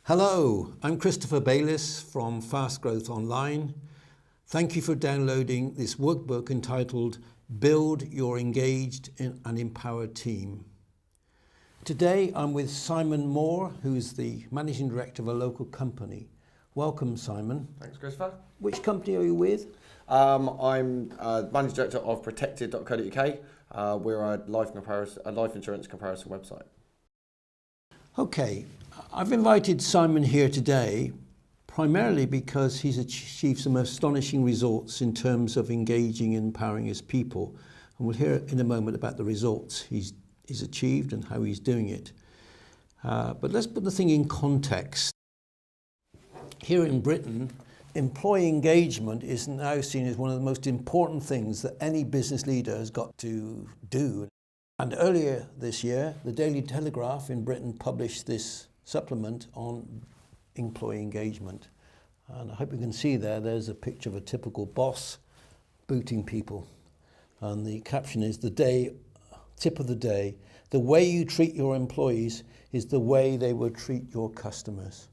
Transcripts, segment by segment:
Hello, I'm Christopher Bayliss from Fast Growth Online. Thank you for downloading this workbook entitled Build Your Engaged and Empowered Team. Today I'm with Simon Moore, who's the Managing Director of a local company. Welcome, Simon. Thanks, Christopher. Which company are you with? I'm Managing Director of protected.co.uk. We're a life insurance comparison website. Okay, I've invited Simon here today primarily because he's achieved some astonishing results in terms of engaging and empowering his people. And we'll hear in a moment about the results he's achieved and how he's doing it. But let's put the thing in context. Here in Britain, employee engagement is now seen as one of the most important things that any business leader has got to do. And earlier this year, the Daily Telegraph in Britain published this supplement on employee engagement. And I hope you can see there's a picture of a typical boss booting people. And the caption is tip of the day, the way you treat your employees is the way they will treat your customers.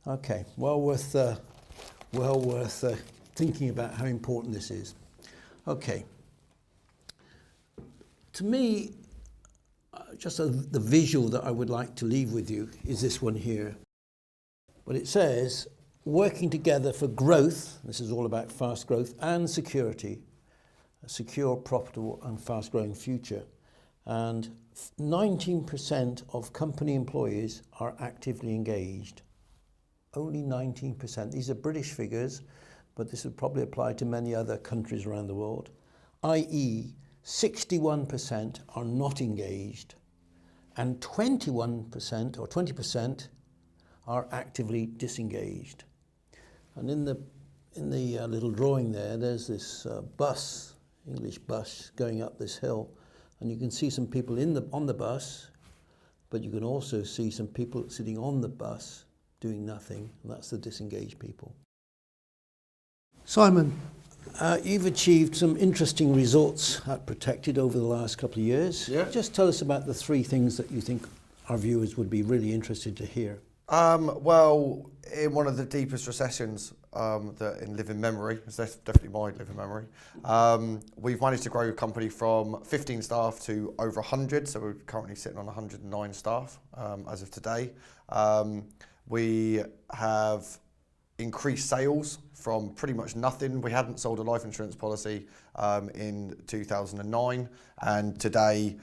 Okay, well worth thinking about how important this is. Okay. To me, just the visual that I would like to leave with you is this one here. But it says, working together for growth, this is all about fast growth, and security, a secure, profitable and fast growing future. And 19% of company employees are actively engaged. Only 19%. These are British figures, but this would probably apply to many other countries around the world, i.e., 61% are not engaged and 21% or 20% are actively disengaged. And in the little drawing there's this bus, English bus, going up this hill, and you can see some people on the bus, but you can also see some people sitting on the bus doing nothing, and that's the disengaged people. Simon, you've achieved some interesting results at Protected over the last couple of years. Yeah. Just tell us about the three things that you think our viewers would be really interested to hear. Well, in one of the deepest recessions that in living memory, it's definitely my living memory, we've managed to grow a company from 15 staff to over 100, so we're currently sitting on 109 staff as of today. We have increased sales from pretty much nothing. We hadn't sold a life insurance policy in 2009, and today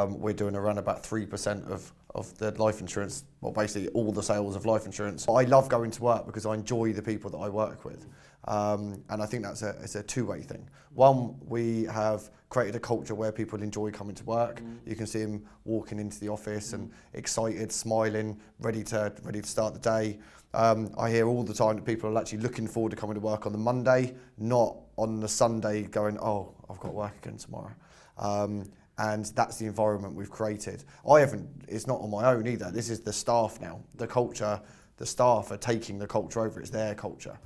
we're doing around about 3% of the life insurance, well, basically all the sales of life insurance. I love going to work because I enjoy the people that I work with, and I think it's a two-way thing. One, we have created a culture where people enjoy coming to work. You can see them walking into the office and excited, smiling, ready to start the day. I hear all the time that people are actually looking forward to coming to work on the Monday, not on the Sunday going, oh, I've got work again tomorrow. And that's the environment we've created. It's not on my own either. This is the staff now. The culture, the staff are taking the culture over. It's their culture.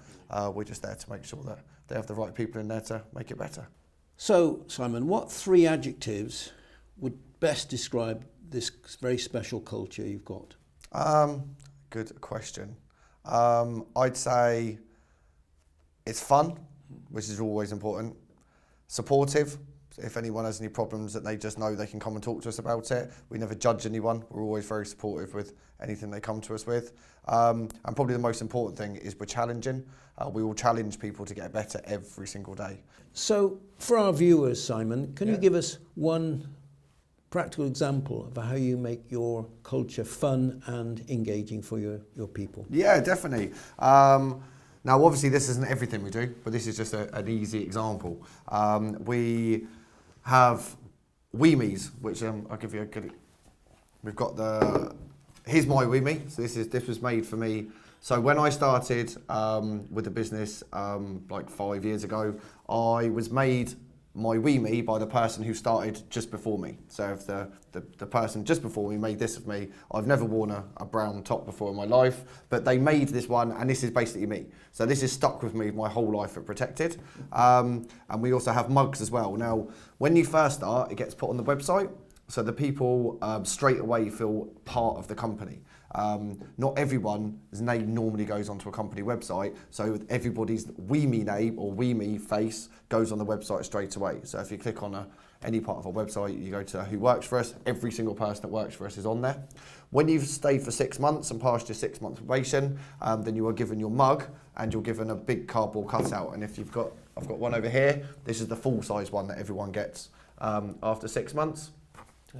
We're just there to make sure that they have the right people in there to make it better. So, Simon, what three adjectives would best describe this very special culture you've got? Good question. I'd say it's fun, which is always important. Supportive. If anyone has any problems, that they just know they can come and talk to us about it. We never judge anyone. We're always very supportive with anything they come to us with. And probably the most important thing is we're challenging. We will challenge people to get better every single day. So for our viewers, Simon, can you give us one practical example of how you make your culture fun and engaging for your people? Yeah, definitely. Now, obviously, this isn't everything we do, but this is just an easy example. We have WeMeas, which I'll give you a good. We've got here's my WeMe. So this was made for me. So when I started with the business like 5 years ago, I was made my WeMe by the person who started just before me. So if the person just before me made this of me, I've never worn a brown top before in my life, but they made this one, and this is basically me. So this is stuck with me my whole life at Protected. And we also have mugs as well. Now, when you first start, it gets put on the website, so the people straight away feel part of the company. Not everyone's name normally goes onto a company website, so everybody's WeMe name or WeMe face goes on the website straight away. So if you click on any part of our website, you go to who works for us, every single person that works for us is on there. When you've stayed for 6 months and passed your 6 month probation, then you are given your mug and you're given a big cardboard cutout. And if I've got one over here, this is the full size one that everyone gets after 6 months.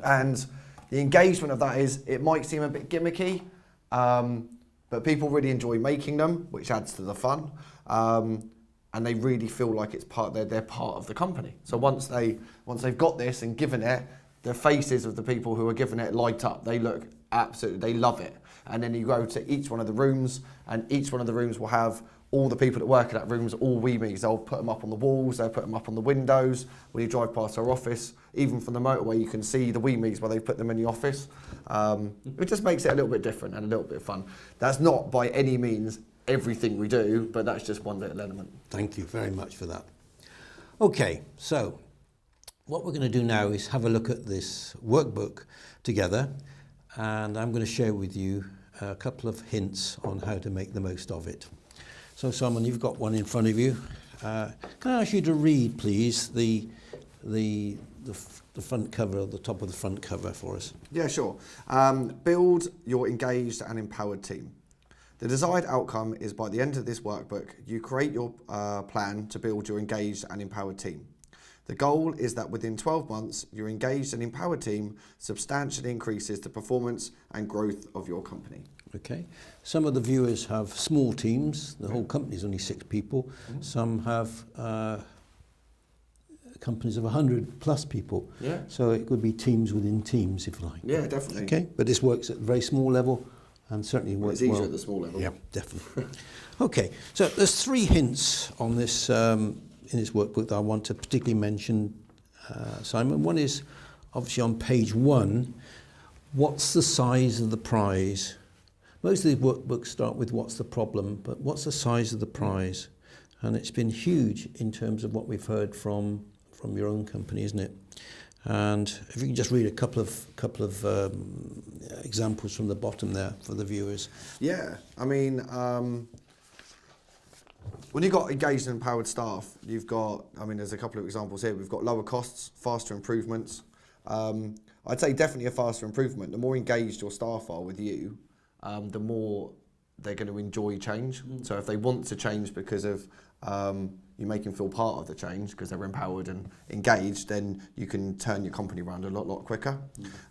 And the engagement of that is, it might seem a bit gimmicky, but people really enjoy making them, which adds to the fun. And they really feel like it's they're part of the company. So once they've got this and given it, the faces of the people who are giving it light up. They look they love it. And then you go to each one of the rooms, and each one of the rooms will have all the people that work in that rooms, all WeMeas. They'll put them up on the walls, they'll put them up on the windows. When you drive past our office, even from the motorway, you can see the WeMeas where they put them in the office. It just makes it a little bit different and a little bit fun. That's not by any means everything we do, but that's just one little element. Thank you very much for that. Okay, so what we're going to do now is have a look at this workbook together, and I'm going to share with you a couple of hints on how to make the most of it. So Simon, you've got one in front of you. Can I ask you to read, please, the front cover, or the top of the front cover for us? Yeah, sure. Build your engaged and empowered team. The desired outcome is, by the end of this workbook, you create your plan to build your engaged and empowered team. The goal is that within 12 months, your engaged and empowered team substantially increases the performance and growth of your company. Okay. Some of the viewers have small teams. The whole company is only 6 people. Some have companies of 100 plus people. Yeah. So it could be teams within teams, if you like. Yeah, definitely. Okay. But this works at a very small level, and certainly works It's easier well at the small level. Yeah, definitely. Okay. So there's 3 hints on this in this workbook that I want to particularly mention, Simon. One is obviously on page 1. What's the size of the prize? Most of these workbooks start with what's the problem, but what's the size of the prize? And it's been huge in terms of what we've heard from your own company, isn't it? And if you can just read a couple of examples from the bottom there for the viewers. Yeah, I mean, when you've got engaged and empowered staff, you've got, I mean, there's a couple of examples here. We've got lower costs, faster improvements. I'd say definitely a faster improvement. The more engaged your staff are with you, the more they're going to enjoy change. So if they want to change because of you make them feel part of the change because they're empowered and engaged, then you can turn your company around a lot quicker.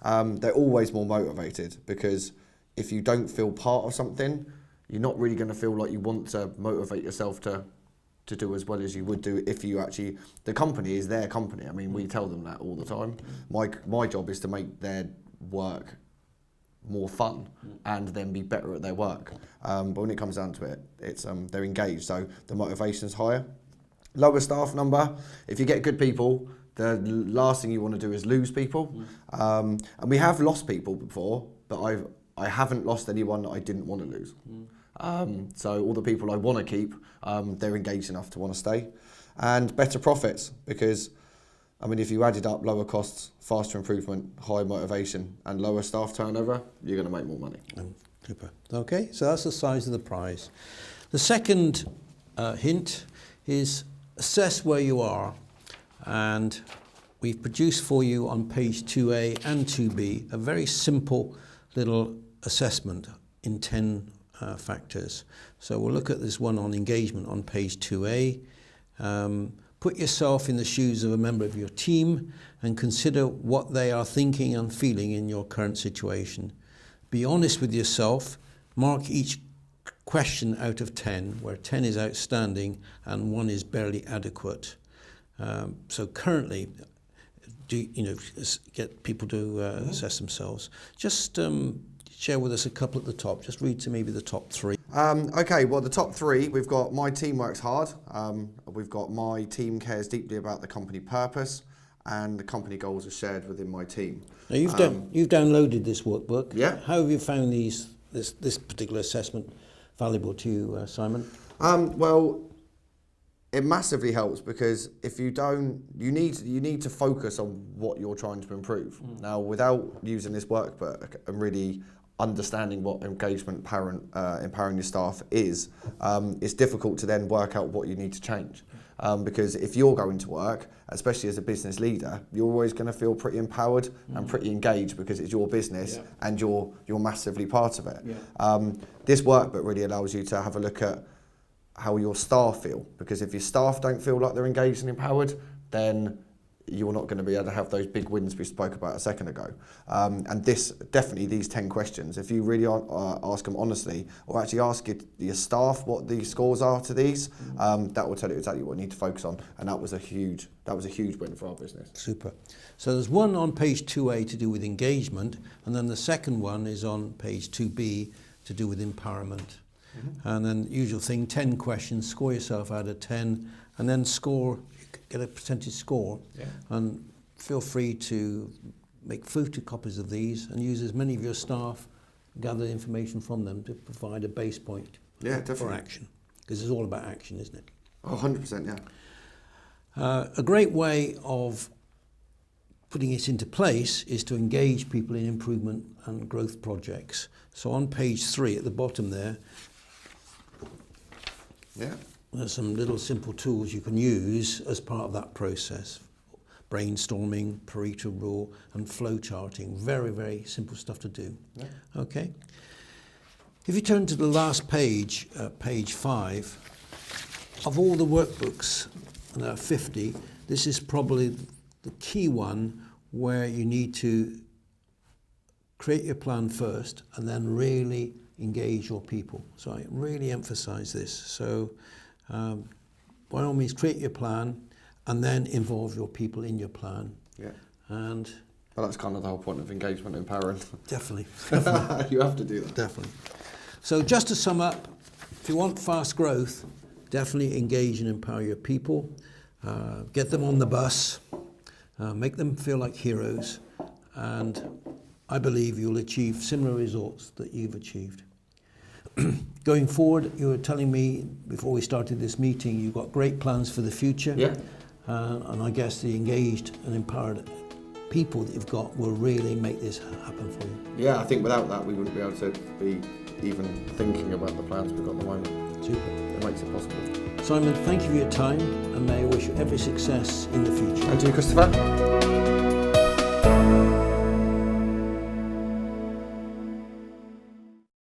They're always more motivated, because if you don't feel part of something, you're not really going to feel like you want to motivate yourself to do as well as you would do if you actually, the company is their company. I mean, we tell them that all the time. My job is to make their work more fun and then be better at their work. But when it comes down to it, it's they're engaged, so the motivation's higher. Lower staff number. If you get good people, the last thing you want to do is lose people. And we have lost people before, but I haven't lost anyone that I didn't want to lose. So all the people I want to keep, they're engaged enough to want to stay. And better profits, because I mean, if you added up lower costs, faster improvement, high motivation, and lower staff turnover, you're going to make more money. Super. Okay, so that's the size of the prize. The second hint is assess where you are. And we've produced for you on page 2A and 2B a very simple little assessment in 10 factors. So we'll look at this one on engagement on page 2A. Put yourself in the shoes of a member of your team and consider what they are thinking and feeling in your current situation. Be honest with yourself. Mark each question out of 10, where 10 is outstanding and 1 is barely adequate. So currently, get people to assess themselves. Just share with us a couple at the top. Just read to maybe the top 3. Okay, well, the top 3, we've got my team works hard. We've got my team cares deeply about the company purpose, and the company goals are shared within my team. Now you've downloaded this workbook. Yeah. How have you found this particular assessment valuable to you, Simon? Well, it massively helps, because if you don't, you need to focus on what you're trying to improve. Now, without using this workbook and really understanding what engagement, empowering your staff is, it's difficult to then work out what you need to change. Because if you're going to work, especially as a business leader, you're always going to feel pretty empowered and pretty engaged because it's your business and you're massively part of it. This workbook really allows you to have a look at how your staff feel, because if your staff don't feel like they're engaged and empowered, then you're not going to be able to have those big wins we spoke about a second ago. And these 10 questions, if you really ask them honestly, or actually ask your staff what the scores are to these, that will tell you exactly what you need to focus on. And that was a huge win for our business. Super. So there's one on page 2A to do with engagement, and then the second one is on page 2B to do with empowerment. And then usual thing, 10 questions, score yourself out of 10, and then get a percentage score. And feel free to make photocopies of these and use as many of your staff, gather information from them to provide a base point for action. Because it's all about action, isn't it? Oh, 100%, yeah. A great way of putting it into place is to engage people in improvement and growth projects. So on page 3 at the bottom there, there's some little simple tools you can use as part of that process. Brainstorming, Pareto rule, and flow charting. Very, very simple stuff to do. Okay. If you turn to the last page, page 5, of all the workbooks, and there are 50, this is probably the key one where you need to create your plan first and then really engage your people. So I really emphasize this. So by all means, create your plan and then involve your people in your plan. And well, that's kind of the whole point of engagement and empowering. Definitely. You have to do that. Definitely. So just to sum up, if you want fast growth, definitely engage and empower your people. Get them on the bus. Make them feel like heroes. And I believe you'll achieve similar results that you've achieved. Going forward, you were telling me before we started this meeting, you've got great plans for the future. And I guess the engaged and empowered people that you've got will really make this happen for you. Yeah, I think without that, we wouldn't be able to be even thinking about the plans we've got at the moment. Super. It makes it possible. Simon, thank you for your time, and may I wish you every success in the future. And to you, Christopher.